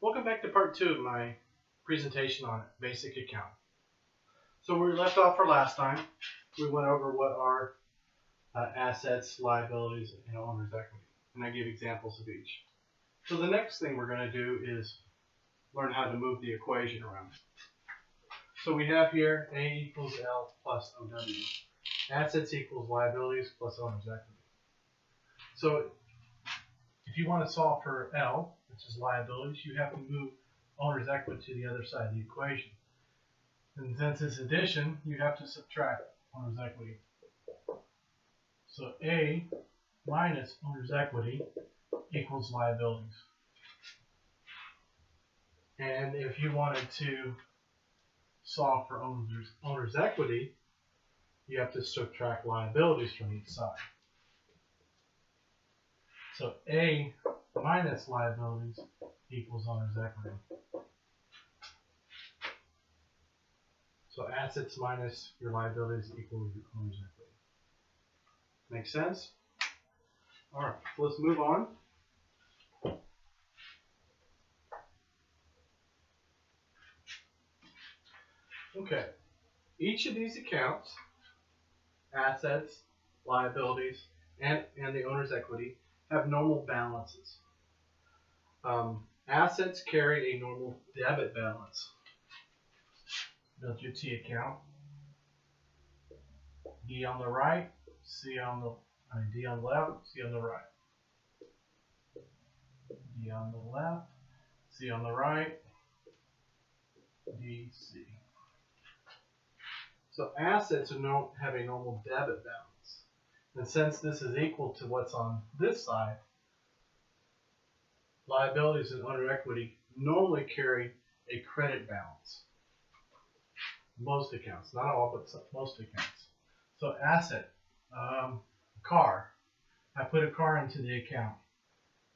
Welcome back to part 2 of my presentation on basic accounting. So where we left off for last time, we went over what are assets, liabilities, and owner's equity, and I gave examples of each. So the next thing we're going to do is learn how to move the equation around. So we have here A equals L plus OW. Assets equals liabilities plus owner's equity. So if you want to solve for L, which is liabilities, you have to move owner's equity to the other side of the equation. And since it's addition, you have to subtract owner's equity. So A minus owner's equity equals liabilities. And if you wanted to solve for owner's equity, you have to subtract liabilities from each side. So A minus liabilities equals owner's equity. So assets minus your liabilities equals your owner's equity. Make sense? Alright, so let's move on. Okay, each of these accounts, assets, liabilities, and the owner's equity, have normal balances. Assets carry a normal debit balance. Build your T account. D on the right, D on the left, C on the right. D on the left, C on the right, D, C. So assets have a normal debit balance. And since this is equal to what's on this side, liabilities and owner equity normally carry a credit balance. Most accounts, not all, but most accounts. So asset, car. I put a car into the account.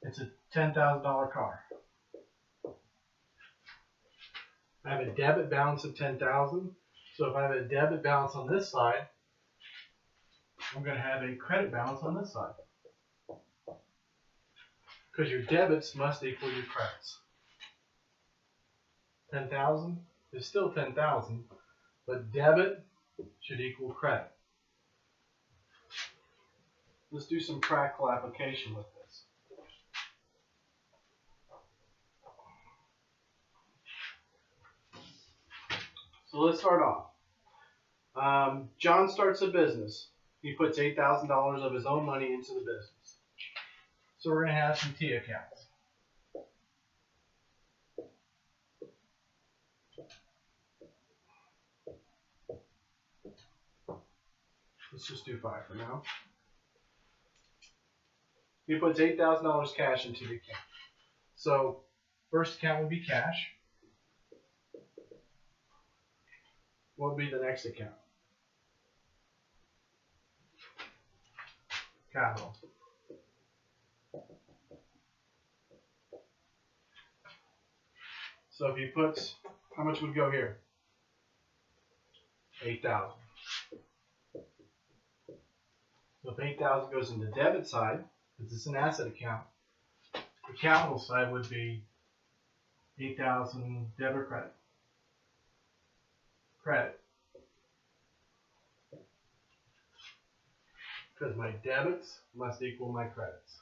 It's a $10,000 car. I have a debit balance of $10,000. So if I have a debit balance on this side, I'm going to have a credit balance on this side. Because your debits must equal your credits. 10,000 is still 10,000, but debit should equal credit. Let's do some practical application with this. So let's start off. John starts a business. He puts $8,000 of his own money into the business. So we're going to have some T accounts. Let's just do 5 for now. He puts $8,000 cash into the account. So first account would be cash. What would be the next account? Capital. So if he puts, how much would go here? 8,000. So if 8,000 goes in the debit side, because it's an asset account, the capital side would be 8,000 debit or credit. Credit. Because my debits must equal my credits.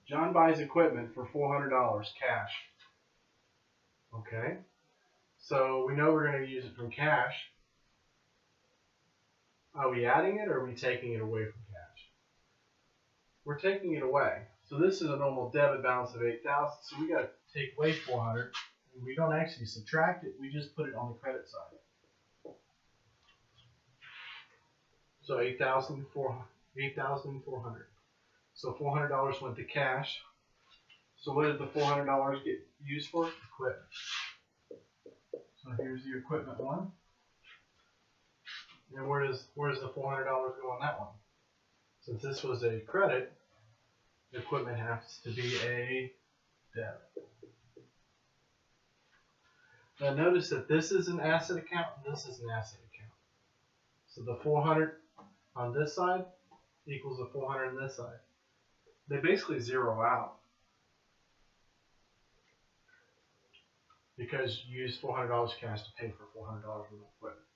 John buys equipment for $400 cash. Okay, so we know we're going to use it from cash. Are we adding it or are we taking it away from cash? We're taking it away. So this is a normal debit balance of 8,000. So we got to take away 400. And we don't actually subtract it. We just put it on the credit side. So 8,400. So $400 went to cash. So what did the $400 get used for? Equipment. So here's the equipment one. And where does the $400 go on that one? Since this was a credit, the equipment has to be a debit. Now notice that this is an asset account and this is an asset account. So the 400 on this side equals the 400 on this side. They basically zero out because you use $400 cash to pay for $400 worth of equipment.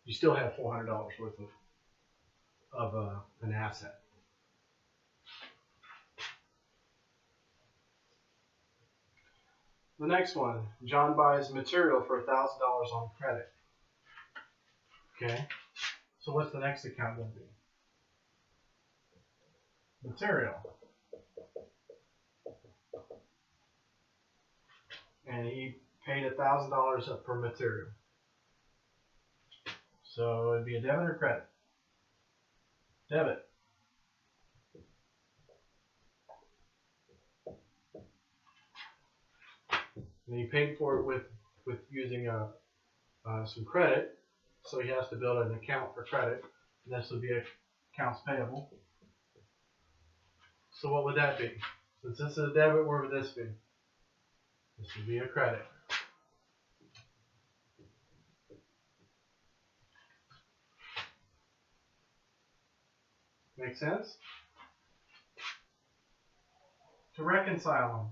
You still have $400 worth of an asset. The next one, John buys material for $1,000 on credit. Okay, so what's the next account going to be? Material. And he paid $1,000 up for material. So it'd be a debit or credit? Debit. And he paid for it with using some credit, so he has to build an account for credit. And this would be accounts payable. So what would that be? Since this is a debit, where would this be? This would be a credit. Make sense? To reconcile them.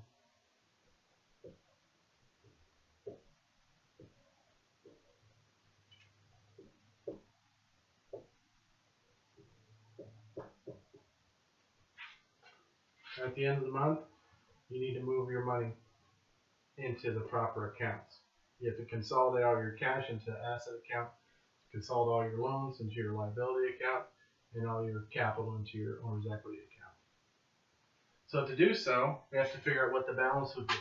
At the end of the month, you need to move your money into the proper accounts. You have to consolidate all your cash into the asset account, consolidate all your loans into your liability account, and all your capital into your owner's equity account. So to do so, we have to figure out what the balance would be.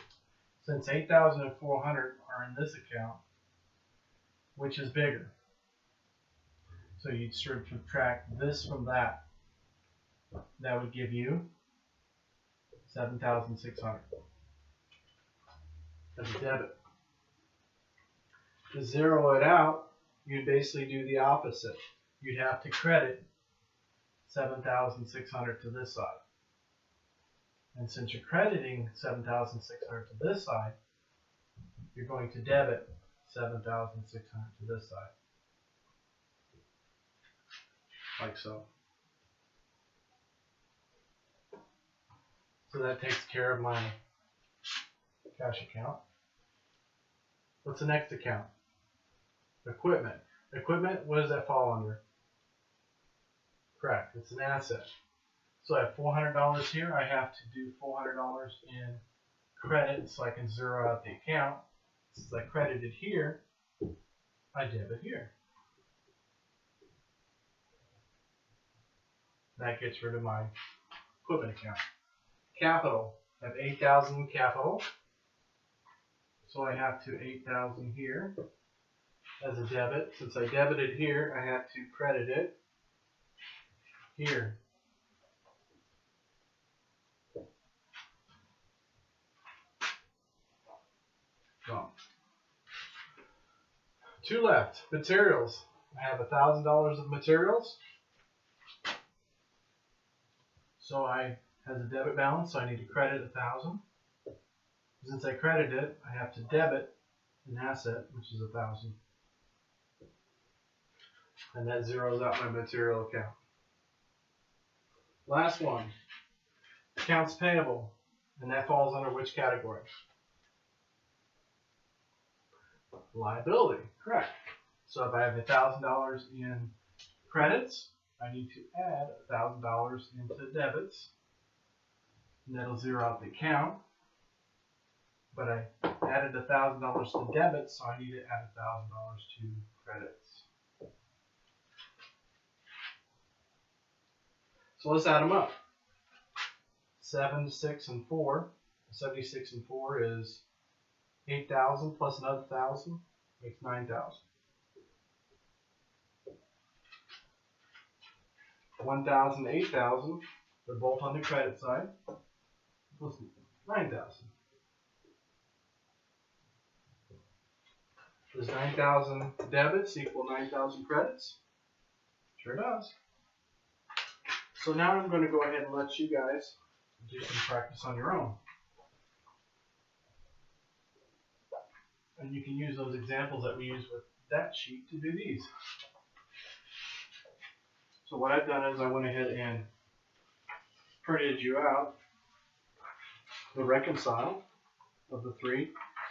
Since 8,400 are in this account, which is bigger? So you'd subtract this from that. That would give you 7,600 as a debit. To zero it out, you'd basically do the opposite. You'd have to credit 7,600 to this side. And since you're crediting 7,600 to this side, you're going to debit 7,600 to this side. Like so. So that takes care of my cash account. What's the next account? Equipment. Equipment, what does that fall under? Correct, it's an asset. So I have $400 here. I have to do $400 in credit so I can zero out the account. Since I credited here, I debit here. That gets rid of my equipment account. Capital. I have 8,000 capital. So I have to 8,000 here as a debit. Since I debited here, I have to credit it here. So, two left. Materials. I have $1,000 of materials. So I has a debit balance, so I need to credit 1,000. Since I credited it, I have to debit an asset, which is 1,000. And that zeroes out my material account. Last one, accounts payable. And that falls under which category? Liability, correct. So if I have $1,000 in credits, I need to add $1,000 into debits. And that'll zero out the account. But I added $1,000 to debits, so I need to add $1,000 to credits. So let's add them up. 7, 6, and 4. 76 and 4 is 8,000 plus another 1,000 makes 9,000. 1,000 to 8,000, they're both on the credit side, plus 9,000. Does 9,000 debits equal 9,000 credits? Sure does. So now I'm going to go ahead and let you guys do some practice on your own. And you can use those examples that we use with that sheet to do these. So what I've done is I went ahead and printed you out the reconcile of the three,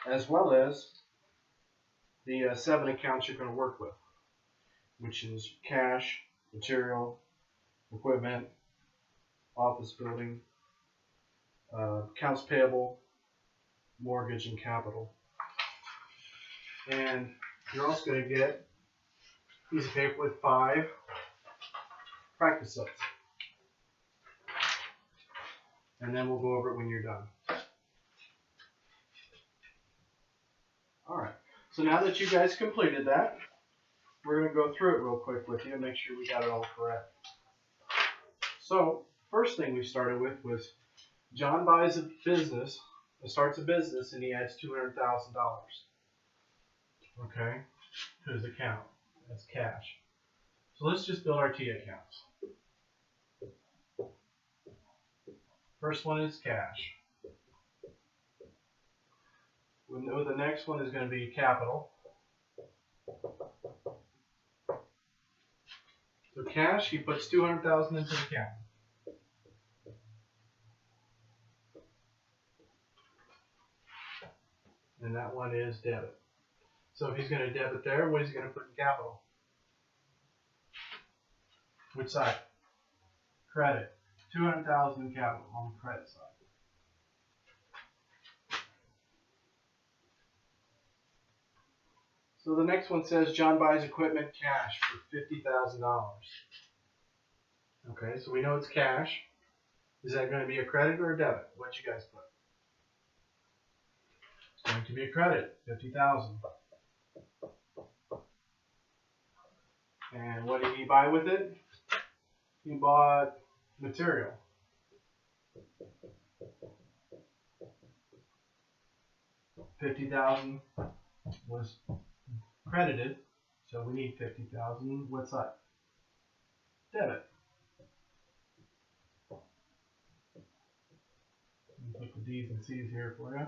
as well as the 7 accounts you're going to work with, which is cash, material, equipment, office building, accounts payable, mortgage, and capital. And you're also going to get a piece of paper with 5 practice sets. And then we'll go over it when you're done. Alright, so now that you guys completed that, we're going to go through it real quick with you and make sure we got it all correct. So, first thing we started with was John buys a business, starts a business, and he adds $200,000. Okay, to his account. That's cash. So let's just build our T accounts. First one is cash. We know the next one is going to be capital. So cash, he puts $200,000 into the account. And that one is debit. So if he's going to debit there, what is he going to put in capital? Which side? Credit. $200,000 in capital on the credit side. So the next one says John buys equipment cash for $50,000. Okay, so we know it's cash. Is that going to be a credit or a debit? What you guys put? It's going to be a credit, $50,000. And what did he buy with it? He bought material. $50,000 was credited, so we need $50,000. What's that? Debit. Let me put the D's and C's here for you.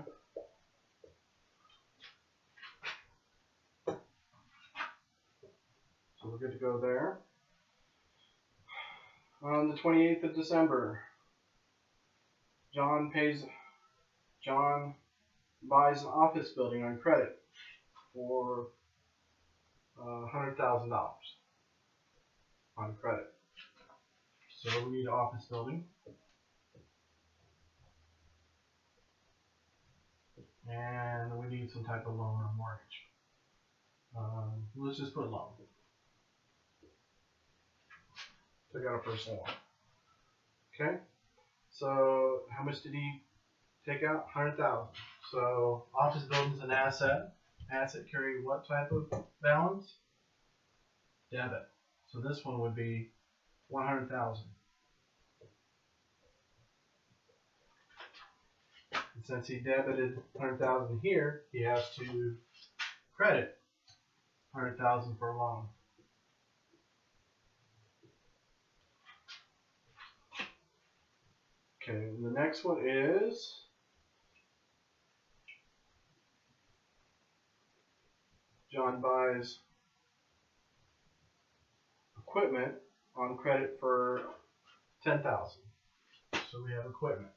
So we're good to go there. On the 28th of December, John buys an office building on credit for $100,000 on credit. So we need an office building. And we need some type of loan or mortgage. Let's just put loan. Took out a personal loan. Okay. So how much did he take out? $100,000. So office building's an asset. Asset carry what type of balance? Debit. So this one would be $100,000. And since he debited $100,000 here, he has to credit $100,000 for a loan. Okay, and the next one is John buys equipment on credit for $10,000. So we have equipment.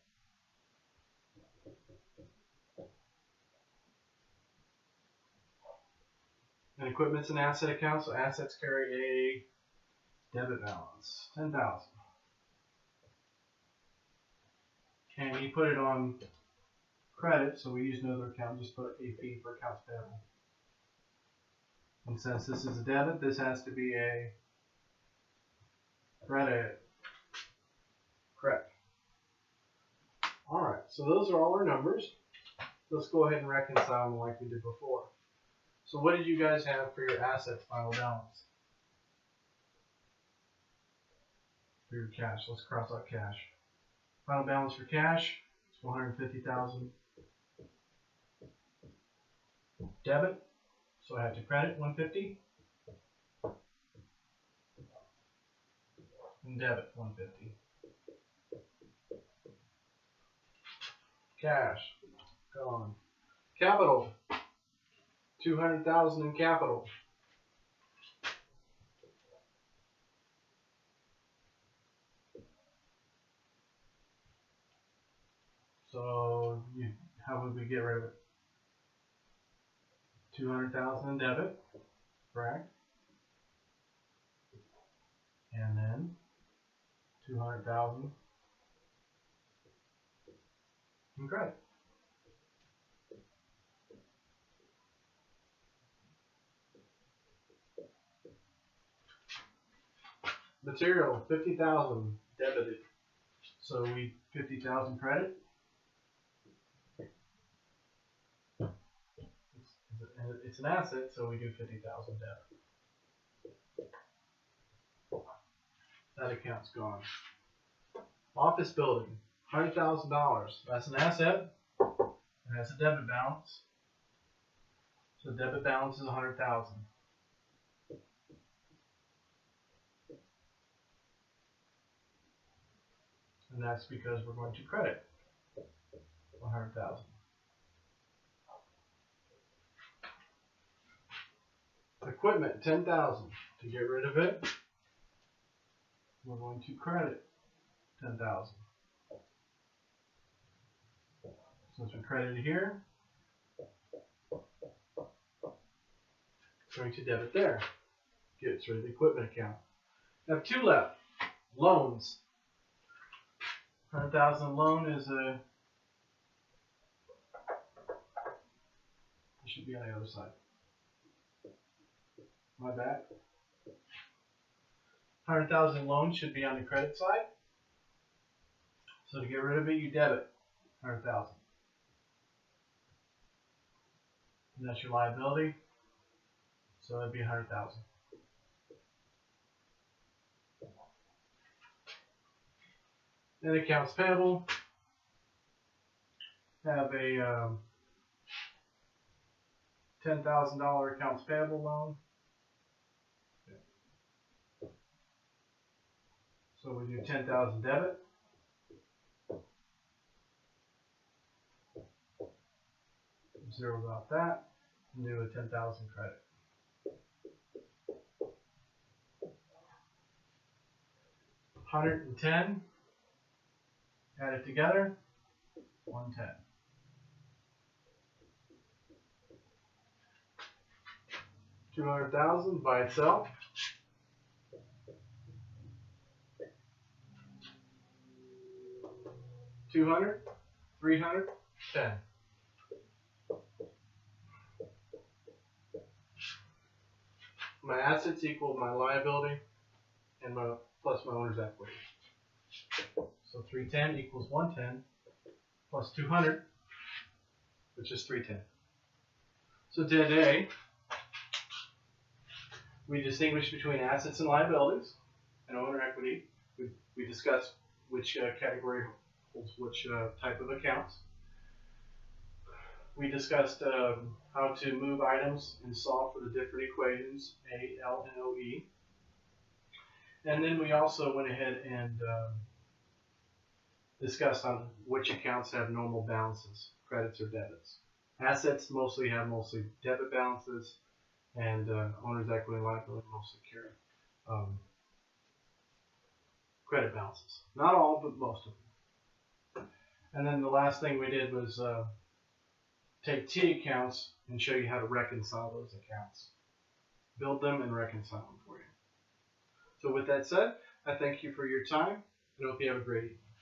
And equipment's an asset account, so assets carry a debit balance, $10,000. And he put it on credit, so we use another account, just put AP for accounts payable. And since this is a debit, this has to be a credit. Correct. Alright, so those are all our numbers. Let's go ahead and reconcile them like we did before. So what did you guys have for your assets final balance? For your cash, let's cross out cash. Final balance for cash is $150,000. Debit, so I have to credit $150. And debit $150. Cash, gone. Capital, $200,000 in capital. So how would we get rid of it? 200,000 in debit, correct? And then 200,000 in credit. Material, 50,000 debited. So 50,000 credit. It's an asset, so we do 50,000 debit. That account's gone. Office building, $100,000. That's an asset. It has a debit balance. So debit balance is 100,000. And that's because we're going to credit 100,000. Equipment, 10,000. To get rid of it, we're going to credit 10,000. Since we credited here, going to debit there. Gets rid of the equipment account. I have two left. Loans. 100,000 loan is it should be on the other side. My bad. 100,000 loan should be on the credit side. So to get rid of it, you debit 100,000. And that's your liability. So that'd be 100,000. Then accounts payable. Have a $10,000 accounts payable loan. So we do 10,000 debit. Zero out that. And do a 10,000 credit. $110. Add it together. 110. $200,000 by itself. $200, $300, $10. My assets equal my liability and plus my owner's equity. So 310 equals 110 plus 200, which is 310. So today we distinguish between assets and liabilities and owner equity. We discussed which category holds which type of accounts. We discussed how to move items and solve for the different equations, A, L, and OE. And then we also went ahead and discussed on which accounts have normal balances, credits or debits. Assets mostly have debit balances, and owner's equity and liability mostly carry credit balances. Not all, but most of them. And then the last thing we did was take T accounts and show you how to reconcile those accounts. Build them and reconcile them for you. So with that said, I thank you for your time and hope you have a great evening.